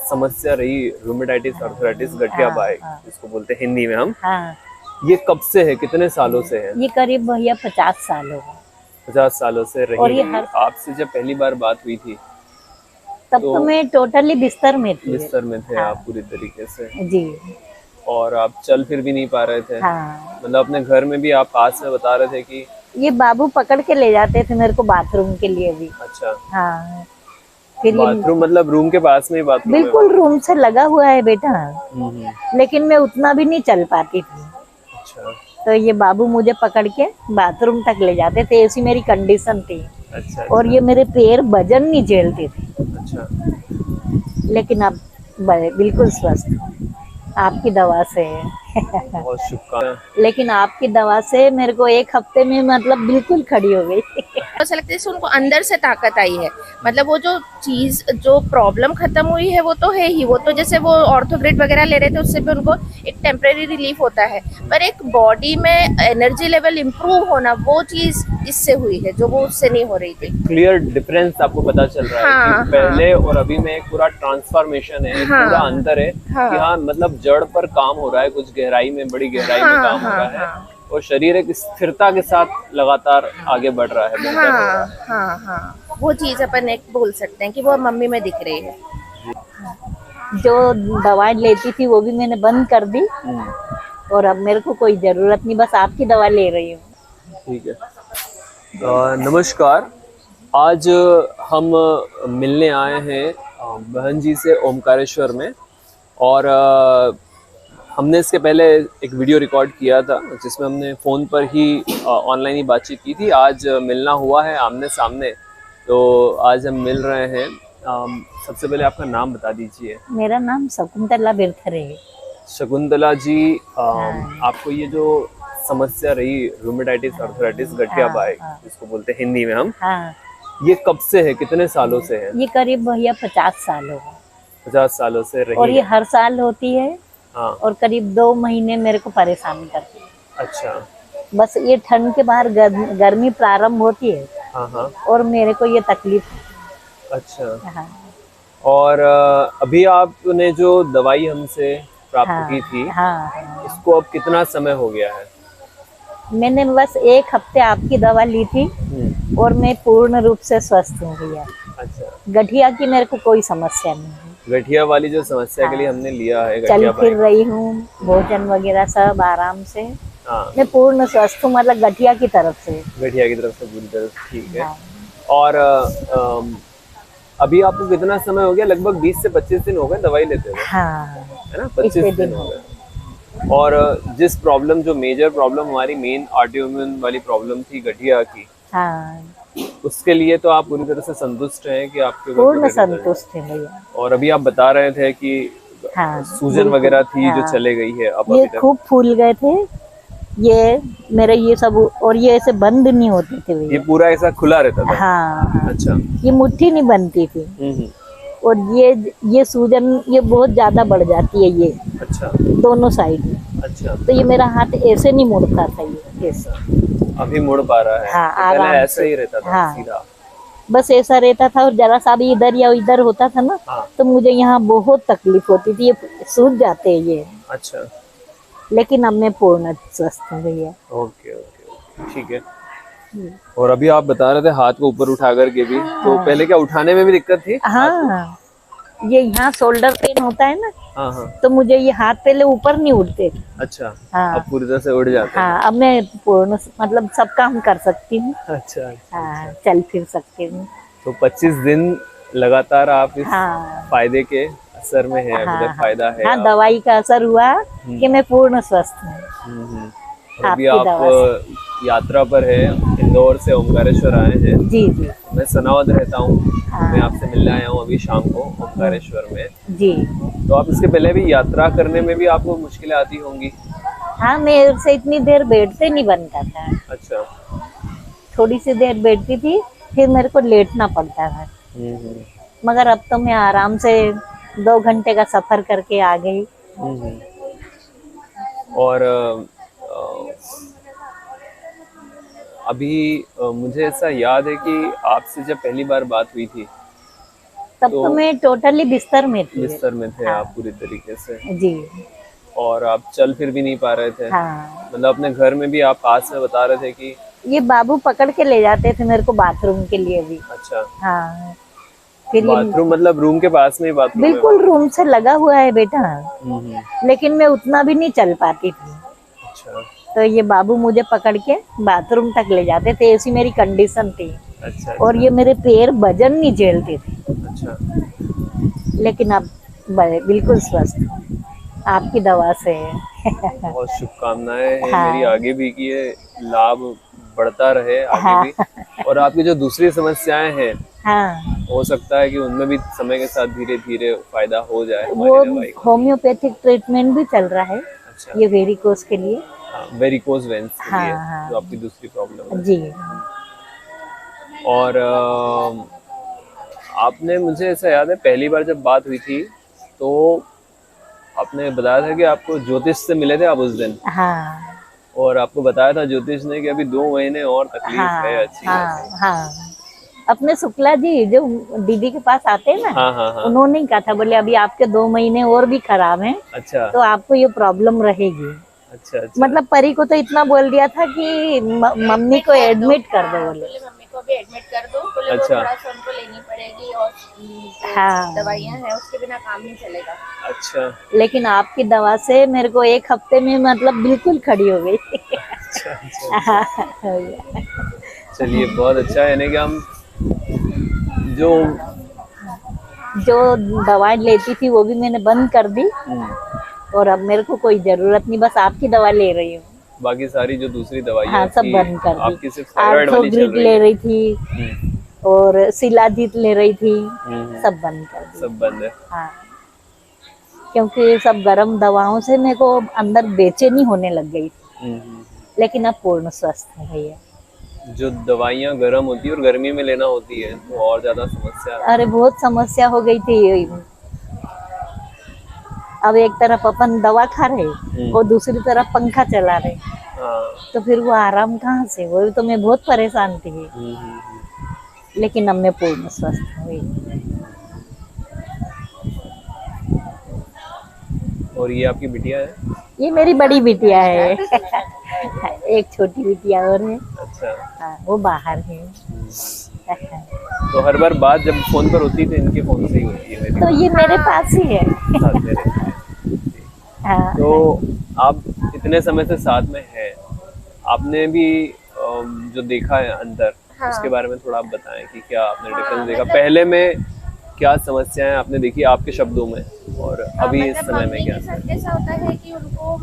समस्या रही रूमेटाइटिस आर्थराइटिस गठिया बाय जिसको बोलते हैं हिंदी में हम, हाँ, ये कब से है, कितने सालों से है? ये करीब भैया 50 साल हो गए। 50 सालों से और रही ये हुई। आपसे जब पहली बार बात हुई थी तब तो तो मैं टोटली बिस्तर में थी। बिस्तर में थे हाँ, आप पूरी तरीके से, जी। और आप चल फिर भी नहीं पा रहे थे। हाँ, मतलब अपने घर में भी आप पास में बता रहे थे कि ये बाबू पकड़ के ले जाते थे मेरे को बाथरूम के लिए भी। अच्छा, हाँ, फिर ये बाथरूम मतलब रूम के पास में ही बाथरूम है? बिल्कुल रूम से लगा हुआ है बेटा, हम्म। लेकिन मैं उतना भी नहीं चल पाती थी। अच्छा तो ये बाबू मुझे पकड़ के बाथरूम तक ले जाते थे, ऐसी मेरी कंडीशन थी। अच्छा और ये मेरे पैर वजन नहीं झेलते थे, अच्छा। लेकिन अब बिल्कुल स्वस्थ हूँ, आपकी दवा से। बहुत शुभकामनाएं। लेकिन आपकी दवा से मेरे को 1 हफ्ते में मतलब बिल्कुल खड़ी हो गई। ऐसा लगता है जैसे उनको अंदर से ताकत आई है। मतलब वो जो चीज जो प्रॉब्लम खत्म हुई है वो तो है ही, वो तो जैसे वो ऑर्थोग्रिड वगैरह ले रहे थे उससे भी उनको एक टेम्परेरी रिलीफ होता है, पर एक बॉडी में एनर्जी लेवल इम्प्रूव होना वो चीज इससे हुई है जो वो उससे नहीं हो रही थी। क्लियर डिफरेंस आपको पता चल रहा है हाँ, कि पहले और अभी में एक पूरा ट्रांसफॉर्मेशन है, एक पूरा अंतर है कि हाँ मतलब जड़ पर काम हो रहा है, कुछ गहराई में, बड़ी गहराई में काम हो रहा है, और शरीर एक स्थिरता के साथ लगातार आगे बढ़ रहा है, बेहतर हो रहा है। हाँ, वो चीज अपन एक बोल सकते हैं कि वो मम्मी में दिख रही है। जो दवाई लेती थी वो भी मैंने बंद कर दी, और अब मेरे को कोई जरूरत नहीं, बस आपकी दवा ले रही हूँ। ठीक है। नमस्कार, आज हम मिलने आए हैं बहन जी से ओमकारेश्वर में, और हमने इसके पहले एक वीडियो रिकॉर्ड किया था जिसमें हमने फ़ोन पर ही ऑनलाइन ही बातचीत की थी। आज मिलना हुआ है आमने सामने, तो आज हम मिल रहे हैं। सबसे पहले आपका नाम बता दीजिए। मेरा नाम शकुंतला बिरथरे है। शकुंतला जी, आपको ये जो समस्या रही रूमेटाइटिस आर्थराइटिस गठिया बाय जिसको बोलते हैं हिंदी में हम, हाँ, ये कब से है, कितने सालों से है? ये करीब भैया 50 साल हो गए। 50 सालों से रही और ये है। हर साल होती है, हाँ। और करीब 2 महीने मेरे को परेशान करती है। अच्छा। बस ये ठंड के बाहर गर्मी प्रारंभ होती है, हाँ हाँ। और मेरे को ये तकलीफ है। अच्छा। हाँ, और अभी आपने जो दवाई हमसे प्राप्त की थी, हाँ, इसको अब कितना समय हो गया है? मैंने बस 1 हफ्ते आपकी दवा ली थी, और मैं पूर्ण रूप से स्वस्थ हूँ भैया। अच्छा। गठिया की मेरे को कोई समस्या नहीं है। गठिया वाली जो समस्या के लिए हमने लिया है चल गठिया फिर रही हूँ, भोजन वगैरह सब आराम से। हाँ, मैं पूर्ण स्वस्थ हूँ, मतलब गठिया की तरफ से। गठिया की तरफ से पूरी तरह से ठीक है। हाँ। और अभी आपको कितना समय हो गया? लगभग 20 से 25 दिन हो गए दवाई लेते हुए, हाँ, है ना? 25 दिन हो गए। और जिस प्रॉब्लम, जो मेजर प्रॉब्लम हमारी मेन ऑटोइम्यून वाली प्रॉब्लम थी गठिया की, हाँ, उसके लिए तो आप पूरी तरह से संतुष्ट हैं कि आपके पूर्ण संतुष्ट है भैया। और अभी आप बता रहे थे कि हाँ, सूजन वगैरह थी जो हाँ, चले गई है अब ये अभी तक। खूब फूल गए थे ये मेरे, ये सब, और ये ऐसे बंद नहीं होते थे ये भैया। पूरा ऐसा खुला रहता था? हाँ, अच्छा। ये मुट्ठी नहीं बनती थी। और ये सूजन ये बहुत ज्यादा बढ़ जाती है ये। अच्छा। दोनों साइड में। अच्छा। तो ये मेरा हाथ ऐसे नहीं मुड़ता था, ये ऐसे। अभी मुड़ पा रहा है? हाँ, तो पहले आराम ऐसा से। ही रहता था? हाँ, सीधा बस ऐसा रहता था, और जरा सा भी इधर या इधर होता था ना, हाँ। तो मुझे यहाँ बहुत तकलीफ होती थी, ये सूज जाते हैं ये। अच्छा। लेकिन अब मैं पूर्ण स्वस्थ हूँ भैया। ओके ओके, ठीक है। और अभी आप बता रहे थे हाथ को ऊपर उठा करके भी, तो पहले क्या उठाने में भी दिक्कत थी? हाँ, ये यहाँ शोल्डर पेन होता है ना, हाँ हाँ। तो मुझे ये हाथ पहले ऊपर नहीं उठते थे। अच्छा। हाँ। अब पूरी तरह से उड़ जाते हैं? हाँ, अब मैं पूर्ण मतलब सब काम कर सकती हूँ। अच्छा। हाँ, चल फिर सकती हूँ। तो 25 दिन लगातार आप इस हाँ, फायदे के असर में है, अभी तक फायदा है? हाँ, दवाई का असर हुआ कि मैं पूर्ण स्वस्थ हूँ। अभी आप यात्रा पर है, इंदौर से ओमकारेश्वर आए हैं। जी जी। मैं सनावद रहता हूँ। हाँ। मैं आपसे मिलने आया हूँ अभी शाम को ओमकारेश्वर में। जी। तो आप इसके पहले भी यात्रा करने में भी आपको मुश्किलें आती होंगी? हाँ, मेरे से इतनी देर बैठते नहीं बनता था। अच्छा। थोड़ी सी देर बैठती थी, फिर मेरे को लेटना पड़ता था। मगर अब तो मैं आराम से 2 घंटे का सफर करके आ गई। और अभी मुझे ऐसा याद है कि आपसे जब पहली बार बात हुई थी तब तो मैं टोटली बिस्तर में थी। बिस्तर में थे आप पूरी तरीके से, जी और आप चल फिर भी नहीं पा रहे थे। हाँ। मतलब अपने घर में भी आप पास में बता रहे थे कि ये बाबू पकड़ के ले जाते थे मेरे को बाथरूम के लिए भी। अच्छा, हाँ फिर ये बाथरूम मतलब रूम के पास में ही बाथरूम है? बिल्कुल रूम से लगा हुआ है बेटा, लेकिन मैं उतना भी नहीं चल पाती थी। अच्छा तो ये बाबू मुझे पकड़ के बाथरूम तक ले जाते थे, ऐसी मेरी कंडीशन थी। अच्छा और ये मेरे पैर वजन नहीं झेलते थे, अच्छा। लेकिन अब बिल्कुल स्वस्थ हूँ, आपकी दवा से। बहुत शुभकामनाएं हैं हाँ। मेरी आगे भी कि ये लाभ बढ़ता रहे आगे हाँ। भी। और आपकी जो दूसरी समस्याएं हैं, हाँ हो सकता है कि उनमें भी समय के साथ धीरे धीरे फायदा हो जाए वो हमारी दवाई का। होम्योपैथिक ट्रीटमेंट भी चल रहा है, अच्छा, ये वेरिकोस के लिए। वेरिकोज वेन्स के लिए, हाँ, हाँ। जो आपकी दूसरी प्रॉब्लम है। जी और आपने, मुझे ऐसा याद है पहली बार जब बात हुई थी तो आपने बताया था कि आपको ज्योतिष से मिले थे आप उस दिन, हाँ और आपको बताया था ज्योतिष ने कि अभी 2 महीने और तकलीफ है हाँ अच्छी हाँ खासी। हाँ। अपने शुक्ला जी जो दीदी के पास आते हैं ना, हाँ हाँ हाँ। उन्होंने ही कहा था, बोले अभी आपके 2 महीने और भी खराब हैं, अच्छा तो आपको ये प्रॉब्लम रहेगी। अच्छा अच्छा। मतलब परी को तो इतना बोल दिया था कि मम्मी को एडमिट कर दो, बोले मम्मी को भी एडमिट कर दो, बोले वो अच्छा। थोड़ा सा उनको लेनी पड़ेगी और हाँ। दवाइयाँ हैं उसके बिना काम नहीं चलेगा। अच्छा लेकिन आपकी दवा से मेरे को 1 हफ्ते में मतलब बिल्कुल खड़ी हो गई। अच्छा अच्छा। चलिए बहुत अच्छा है, यानी कि हम जो दवाई लेती थी वो भी मैंने बंद कर दी, और अब मेरे को कोई जरूरत नहीं, बस आपकी दवा ले रही हूँ। बाकी सारी जो दूसरी दवाइयाँ हाँ सब थी, बंद कर दी। आपकी सिर्फ थायराइड वाली चल आर्थोग्रिड रही ले है। रही थी और शिलाजीत ले रही थी, सब बंद कर दी। सब बंद है। हाँ क्योंकि सब गर्म दवाओं से मेरे को अंदर बेचैनी होने लग गई थी, लेकिन अब पूर्ण स्वस्थ है भैया। जो दवाइयाँ गर्म होती है और गर्मी में लेना होती है तो और ज्यादा समस्या। अरे बहुत समस्या हो गई थी। अब एक तरफ अपन दवा खा रहे और दूसरी तरफ पंखा चला रहे, हाँ। तो फिर वो आराम कहाँ से, वो तो मैं बहुत परेशान थी। लेकिन अब मैं पूर्ण स्वस्थ हुई। और ये आपकी बिटिया है? ये मेरी बड़ी बिटिया है। एक छोटी बिटिया और है। अच्छा। हाँ, वो बाहर है। तो हर बार बात जब फोन पर होती है तो इनके फोन से ही होती है मेरी। तो ये मेरे पास ही है। साथ में रहती है। हाँ। तो आप इतने समय से साथ में हैं, आपने भी जो देखा है अंदर, हाँ। उसके बारे में थोड़ा आप बताएं कि क्या आपने डिफरेंस देखा, मतलब पहले में क्या समस्याएं आपने देखी आपके शब्दों में, और अभी इस समय में क्या? मम्मी के साथ कैसा होता है कि उनको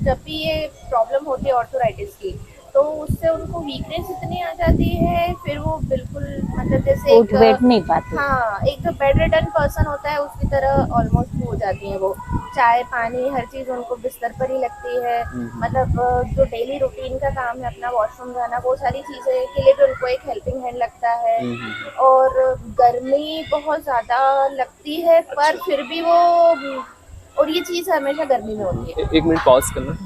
जब भी ये प्रॉब्लम होती है ऑर्थोराइटिस की, तो उससे उनको वीकनेस इतनी आ जाती है, फिर वो बिल्कुल मतलब जैसे उठ बैठ नहीं पाती। हाँ एक जो बेड रिडन पर्सन होता है उसकी तरह ऑलमोस्ट हो जाती है वो। चाय पानी हर चीज उनको बिस्तर पर ही लगती है। मतलब जो डेली रूटीन का काम है अपना वॉशरूम जाना, वो सारी चीजें के लिए भी उनको एक हेल्पिंग हैंड लगता है। और गर्मी बहुत ज्यादा लगती है, पर फिर भी वो, और ये चीज हमेशा गर्मी में होती है। 1 मिनट पॉज करना।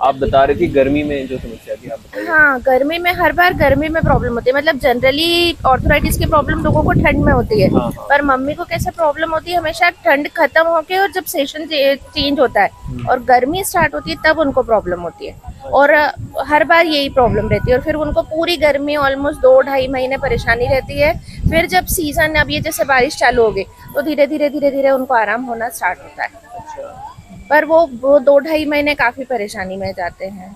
आप बता रही थी गर्मी में जो समस्या थी, आप बताइए। हाँ गर्मी में, हर बार गर्मी में प्रॉब्लम होती है। मतलब जनरली ऑर्थराइटिस की प्रॉब्लम लोगों को ठंड में होती है। हाँ, हाँ। पर मम्मी को कैसे प्रॉब्लम होती है, हमेशा ठंड खत्म होके और जब सेशन चेंज होता है और गर्मी स्टार्ट होती है तब उनको प्रॉब्लम होती है। और हर बार यही प्रॉब्लम रहती है, और फिर उनको पूरी गर्मी ऑलमोस्ट 2-2.5 महीने परेशानी रहती है। फिर जब सीजन, अब ये जैसे बारिश चालू हो गई, तो धीरे धीरे उनको आराम होना स्टार्ट होता है। अच्छा। पर वो 2-2.5 महीने काफी परेशानी में जाते हैं।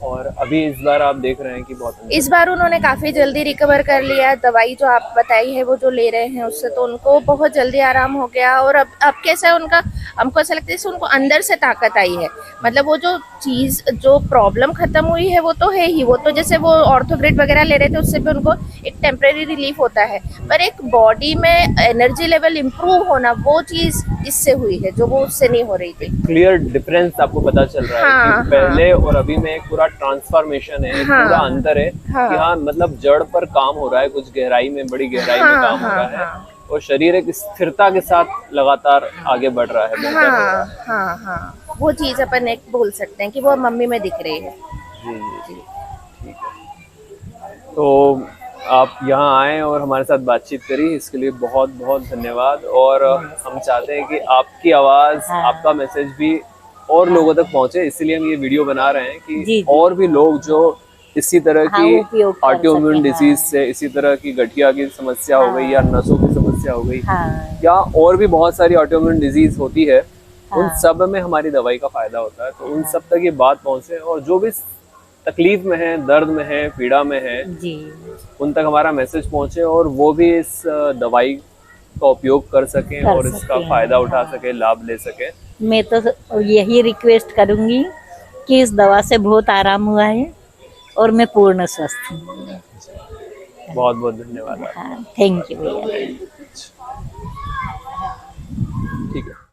और अभी इस बार आप देख रहे हैं कि बहुत इस बार उन्होंने काफी जल्दी रिकवर कर लिया। दवाई जो आप बताई है वो जो ले रहे हैं उससे तो उनको बहुत जल्दी आराम हो गया। और अब कैसा है उनका, हमको ऐसा लगता है जैसे उनको अंदर से ताकत आई है। मतलब वो जो चीज, जो प्रॉब्लम खत्म हुई है वो तो है ही, वो तो जैसे वो ऑर्थोग्रिड वगैरह ले रहे थे उससे भी उनको एक टेम्परेरी रिलीफ होता है, पर एक बॉडी में एनर्जी लेवल इम्प्रूव होना, वो चीज इससे हुई है जो वो उससे नहीं हो रही थी। क्लियर डिफरेंस आपको पता चल रहा है हाँ, कि पहले और अभी में एक पूरा ट्रांसफॉर्मेशन है, एक हाँ, पूरा अंतर है हाँ, कि हाँ मतलब जड़ पर काम हो रहा है, कुछ गहराई में, बड़ी गहराई में काम हो रहा है, और शरीर एक स्थिरता के साथ लगातार आगे बढ़ रहा है, बेहतर हो रहा है। हाँ, वो चीज अपन एक बोल सकते हैं कि वो मम्मी में दिख रही है। जी जी जी, ठीक है। तो आप यहाँ आए और हमारे साथ बातचीत करी, इसके लिए बहुत बहुत धन्यवाद। और हम चाहते हैं कि आपकी आवाज़, आपका मैसेज भी और लोगों तक पहुँचे, इसीलिए हम ये वीडियो बना रहे हैं कि जी। और भी लोग जो इसी तरह की उपयोग कर ऑटोइम्यून सकें, डिजीज से, इसी तरह की गठिया की समस्या हो गई या नसों की समस्या हो गई या और भी बहुत सारी ऑटोइम्यून डिजीज होती है, उन सब में हमारी दवाई का फायदा होता है। तो उन सब तक ये बात पहुंचे और जो भी तकलीफ में है, दर्द में है, पीड़ा में है, जी, उन तक हमारा मैसेज पहुंचे और वो भी इस दवाई का उपयोग कर सकें और इसका फायदा उठा सके, लाभ ले सके। मैं तो यही रिक्वेस्ट करूंगी कि इस दवा से बहुत आराम हुआ है और मैं पूर्ण स्वस्थ हूँ। बहुत बहुत धन्यवाद। हाँ, थैंक यू भैया। ठीक है।